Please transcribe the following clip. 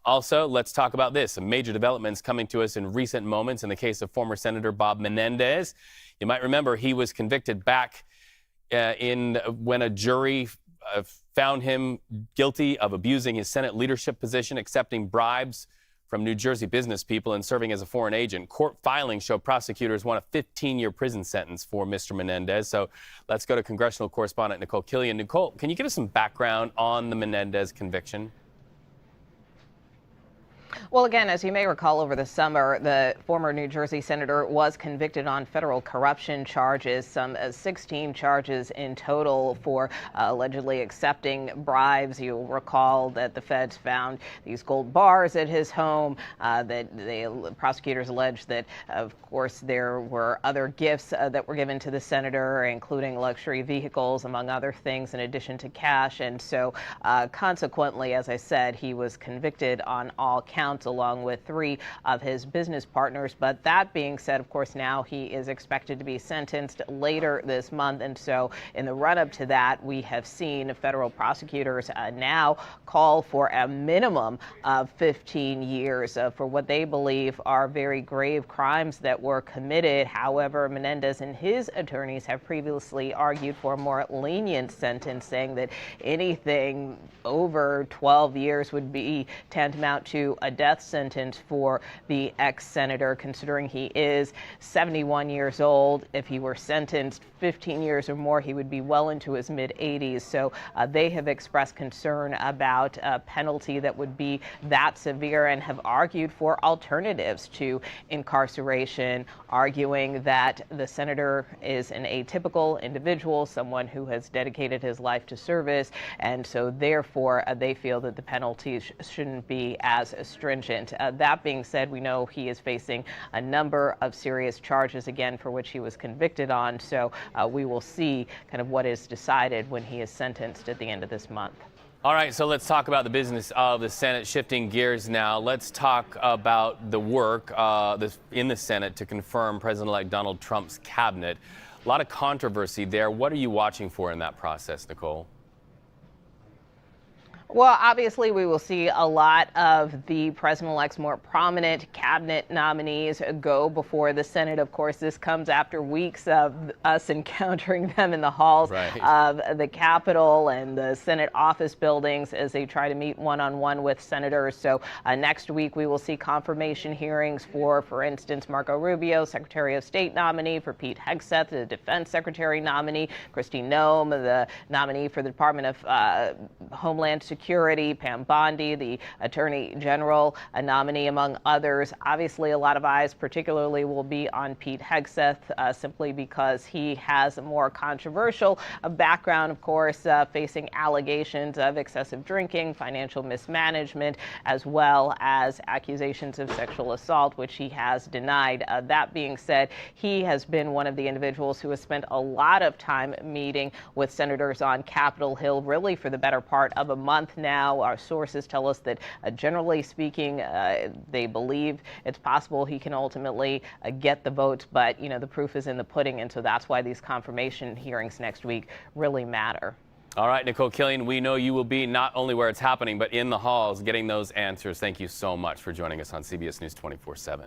Also, let's talk about this. Some major developments coming to us in recent moments in the case of former Senator Bob Menendez. You might remember he was convicted back when a jury found him guilty of abusing his Senate leadership position, accepting bribes from New Jersey business people and serving as a foreign agent. Court filings show prosecutors want a 15-year prison sentence for Mr. Menendez. So let's go to congressional correspondent Nikole Killion. Nikole, can you give us some background on the Menendez conviction? Well, again, as you may recall, over the summer, the former New Jersey senator was convicted on federal corruption charges, some 16 charges in total for allegedly accepting bribes. You'll recall that the feds found these gold bars at his home, that the prosecutors alleged that, of course, there were other gifts that were given to the senator, including luxury vehicles, among other things, in addition to cash. And so consequently, as I said, he was convicted on all counts, along with 3 of his business partners. But that being said, of course, now he is expected to be sentenced later this month. And so in the run-up to that, we have seen federal prosecutors now call for a minimum of 15 years for what they believe are very grave crimes that were committed. However, Menendez and his attorneys have previously argued for a more lenient sentence, saying that anything over 12 years would be tantamount to a death sentence for the ex-senator, considering he is 71 years old. If he were sentenced 15 years or more, he would be well into his mid-80s. So they have expressed concern about a penalty that would be that severe and have argued for alternatives to incarceration, arguing that the senator is an atypical individual, someone who has dedicated his life to service, and so therefore they feel that the penalties shouldn't be as stringent. That being said, we know he is facing a number of serious charges again for which he was convicted on. So we will see kind of what is decided when he is sentenced at the end of this month. All right, so let's talk about the business of the Senate. Shifting gears now, let's talk about the work in the Senate to confirm President-elect Donald Trump's cabinet. A lot of controversy there. What are you watching for in that process, Nikole? Well, obviously, we will see a lot of the president-elect's more prominent cabinet nominees go before the Senate. Of course, this comes after weeks of us encountering them in the halls of the Capitol and the Senate office buildings as they try to meet one-on-one with senators. So next week, we will see confirmation hearings for instance, Marco Rubio, Secretary of State nominee, for Pete Hegseth, the Defense Secretary nominee, Kristi Noem, the nominee for the Department of Homeland Security, Pam Bondi, the Attorney General, a nominee, among others. Obviously, a lot of eyes particularly will be on Pete Hegseth, simply because he has a more controversial background, of course, facing allegations of excessive drinking, financial mismanagement, as well as accusations of sexual assault, which he has denied. That being said, he has been one of the individuals who has spent a lot of time meeting with senators on Capitol Hill, really for the better part of a month now. Our sources tell us that generally speaking, they believe it's possible he can ultimately get the votes, but the proof is in the pudding, and so that's why these confirmation hearings next week really matter. All right, Nikole Killion, we know you will be not only where it's happening, but in the halls getting those answers. Thank you so much for joining us on CBS News 24/7.